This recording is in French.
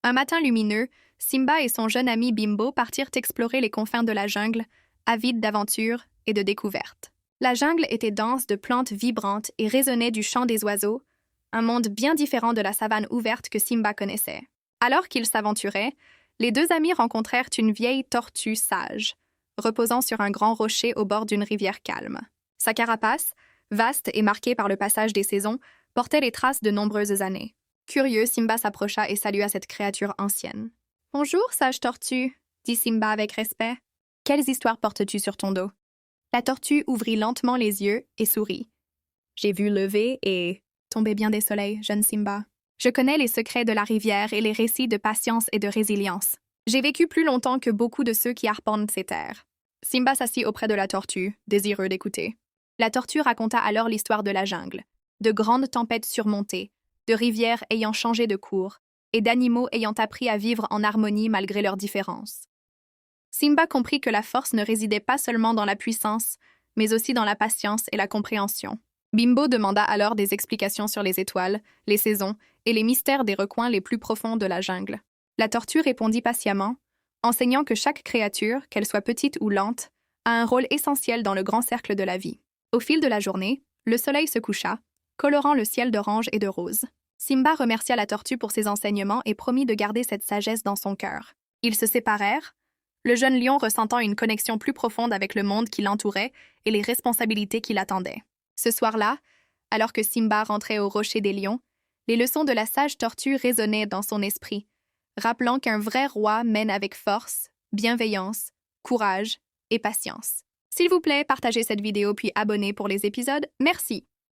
Un matin lumineux, Simba et son jeune ami Bimbo partirent explorer les confins de la jungle, avides d'aventures et de découvertes. La jungle était dense de plantes vibrantes et résonnait du chant des oiseaux, un monde bien différent de la savane ouverte que Simba connaissait. Alors qu'ils s'aventuraient, les deux amis rencontrèrent une vieille tortue sage, reposant sur un grand rocher au bord d'une rivière calme. Sa carapace, vaste et marquée par le passage des saisons, portait les traces de nombreuses années. Curieux, Simba s'approcha et salua cette créature ancienne. « Bonjour, sage tortue, » dit Simba avec respect. « Quelles histoires portes-tu sur ton dos ?» La tortue ouvrit lentement les yeux et sourit. « J'ai vu lever et tomber bien des soleils, jeune Simba. Je connais les secrets de la rivière et les récits de patience et de résilience. J'ai vécu plus longtemps que beaucoup de ceux qui arpentent ces terres. » Simba s'assit auprès de la tortue, désireux d'écouter. La tortue raconta alors l'histoire de la jungle, de grandes tempêtes surmontées, de rivières ayant changé de cours, et d'animaux ayant appris à vivre en harmonie malgré leurs différences. Simba comprit que la force ne résidait pas seulement dans la puissance, mais aussi dans la patience et la compréhension. Bimbo demanda alors des explications sur les étoiles, les saisons et les mystères des recoins les plus profonds de la jungle. La tortue répondit patiemment, enseignant que chaque créature, qu'elle soit petite ou lente, a un rôle essentiel dans le grand cercle de la vie. Au fil de la journée, le soleil se coucha, colorant le ciel d'orange et de rose. Simba remercia la tortue pour ses enseignements et promit de garder cette sagesse dans son cœur. Ils se séparèrent, le jeune lion ressentant une connexion plus profonde avec le monde qui l'entourait et les responsabilités qui l'attendaient. Ce soir-là, alors que Simba rentrait au rocher des lions, les leçons de la sage tortue résonnaient dans son esprit, rappelant qu'un vrai roi mène avec force, bienveillance, courage et patience. S'il vous plaît, partagez cette vidéo puis abonnez pour les épisodes. Merci!